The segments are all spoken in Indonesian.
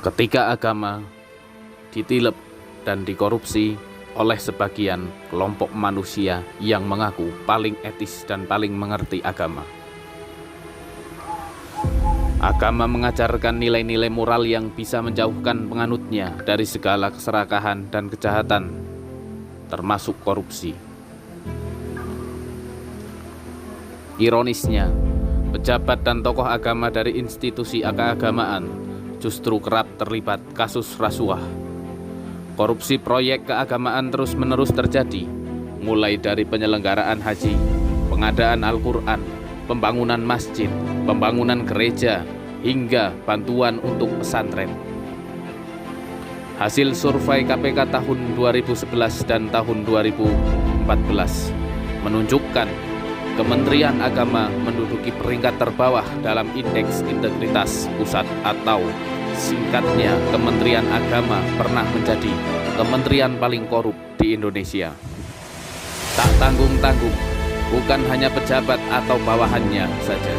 Ketika agama ditilep dan dikorupsi oleh sebagian kelompok manusia yang mengaku paling etis dan paling mengerti agama. Agama mengajarkan nilai-nilai moral yang bisa menjauhkan penganutnya dari segala keserakahan dan kejahatan, termasuk korupsi. Ironisnya, pejabat dan tokoh agama dari institusi keagamaan justru kerap terlibat kasus rasuah. Korupsi proyek keagamaan terus-menerus terjadi, mulai dari penyelenggaraan haji, pengadaan Al-Quran, pembangunan masjid, pembangunan gereja, hingga bantuan untuk pesantren. Hasil survei KPK tahun 2011 dan tahun 2014 menunjukkan Kementerian Agama menduduki peringkat terbawah dalam Indeks Integritas Pusat atau singkatnya Kementerian Agama pernah menjadi kementerian paling korup di Indonesia. Tak tanggung-tanggung, bukan hanya pejabat atau bawahannya saja.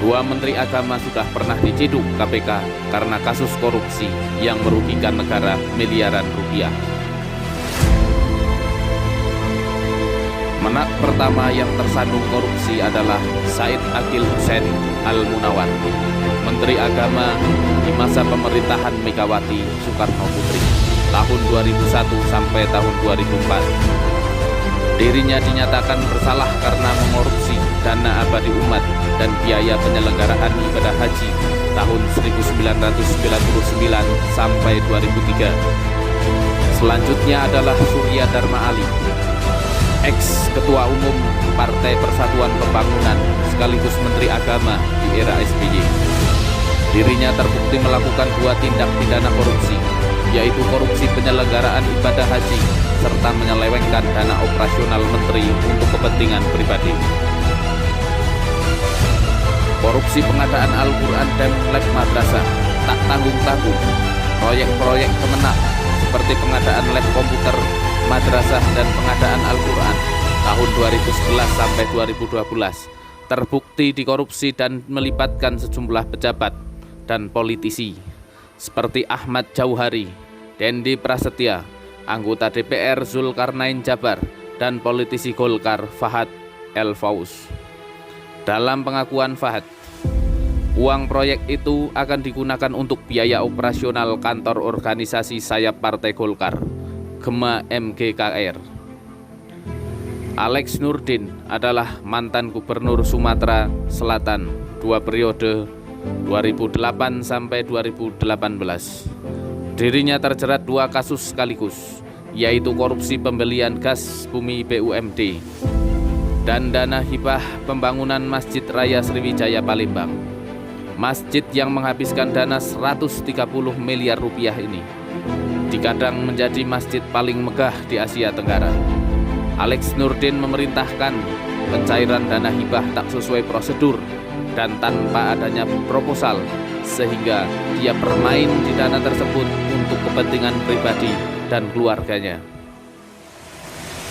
Dua menteri agama sudah pernah diciduk KPK karena kasus korupsi yang merugikan negara miliaran rupiah. Menak pertama yang tersandung korupsi adalah Said Aqil Hussein Al-Munawar, Menteri Agama di masa pemerintahan Megawati Soekarno Putri, tahun 2001 sampai tahun 2004. Dirinya dinyatakan bersalah karena mengkorupsi dana abadi umat dan biaya penyelenggaraan ibadah haji tahun 1999 sampai 2003. Selanjutnya adalah Surya Dharma Ali, ex-ketua umum Partai Persatuan Pembangunan sekaligus Menteri Agama di era SBY. Dirinya terbukti melakukan dua tindak pidana korupsi, yaitu korupsi penyelenggaraan ibadah haji serta menyelewengkan dana operasional menteri untuk kepentingan pribadi. Korupsi pengadaan Al-Quran dan lab madrasah tak tanggung-tanggung. Proyek-proyek Kemenak seperti pengadaan lab komputer madrasah dan pengadaan Al-Quran tahun 2011 sampai 2012 terbukti dikorupsi dan melibatkan sejumlah pejabat dan politisi seperti Ahmad Jauhari, Dendi Prasetya, anggota DPR Zulkarnain Jabar, dan politisi Golkar Fahad El-Faus. Dalam pengakuan Fahad, uang proyek itu akan digunakan untuk biaya operasional kantor organisasi sayap Partai Golkar, Gema MGKR. Alex Nurdin adalah mantan gubernur Sumatera Selatan 2 periode 2008 sampai 2018. Dirinya terjerat 2 kasus sekaligus, yaitu korupsi pembelian gas bumi BUMD dan dana hibah pembangunan Masjid Raya Sriwijaya Palembang. Masjid yang menghabiskan dana 130 miliar rupiah ini dikadang menjadi masjid paling megah di Asia Tenggara. Alex Nurdin memerintahkan pencairan dana hibah tak sesuai prosedur dan tanpa adanya proposal, sehingga dia bermain di dana tersebut untuk kepentingan pribadi dan keluarganya.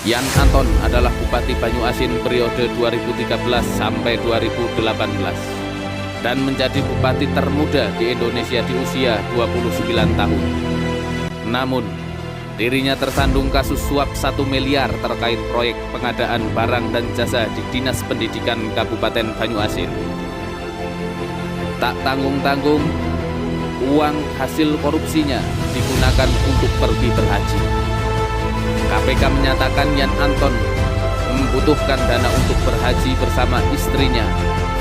Yan Anton adalah Bupati Banyuasin periode 2013 sampai 2018 dan menjadi bupati termuda di Indonesia di usia 29 tahun. Namun, dirinya tersandung kasus suap 1 miliar terkait proyek pengadaan barang dan jasa di Dinas Pendidikan Kabupaten Banyuasin. Tak tanggung-tanggung, uang hasil korupsinya digunakan untuk pergi berhaji. KPK menyatakan Yan Anton membutuhkan dana untuk berhaji bersama istrinya,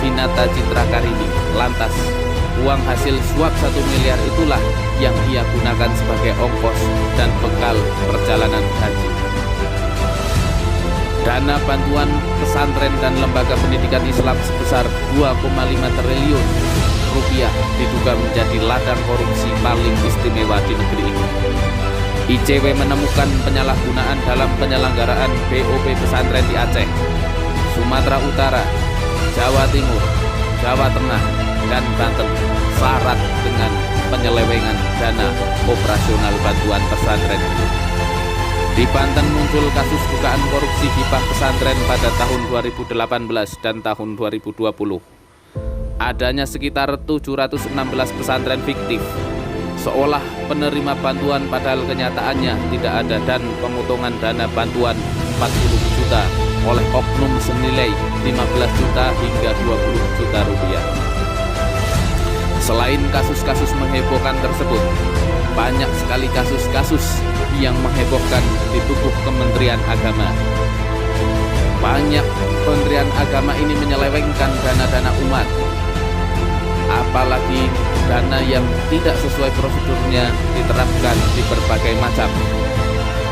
Vinata Citra Karini. Lantas, uang hasil suap 1 miliar itulah yang ia gunakan sebagai ongkos dan bekal perjalanan haji. Dana bantuan pesantren dan lembaga pendidikan Islam sebesar 2,5 triliun rupiah diduga menjadi ladang korupsi paling istimewa di negeri ini. ICW menemukan penyalahgunaan dalam penyelenggaraan BOP pesantren di Aceh, Sumatera Utara, Jawa Timur, Jawa Tengah, dan Banten syarat dengan penyelewengan dana operasional bantuan pesantren. Di Banten muncul kasus dugaan korupsi hibah pesantren pada tahun 2018 dan tahun 2020. Adanya sekitar 716 pesantren fiktif seolah penerima bantuan padahal kenyataannya tidak ada, dan pemotongan dana bantuan 40 juta oleh oknum senilai 15 juta hingga 20 juta rupiah. Selain kasus-kasus menghebohkan tersebut, banyak sekali kasus-kasus yang menghebohkan di tubuh Kementerian Agama. Banyak Kementerian Agama ini menyelewengkan dana-dana umat, apalagi dana yang tidak sesuai prosedurnya diterapkan di berbagai macam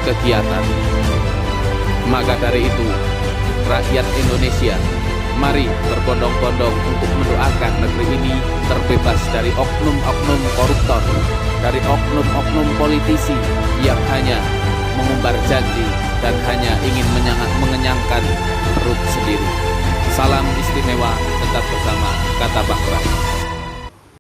kegiatan. Maka dari itu, rakyat Indonesia, mari berbondong-bondong untuk mendoakan negeri ini terbebas dari oknum-oknum koruptor, dari oknum-oknum politisi yang hanya mengumbar janji dan hanya ingin mengenyangkan perut sendiri. Salam istimewa, tetap bersama Kata Bakra.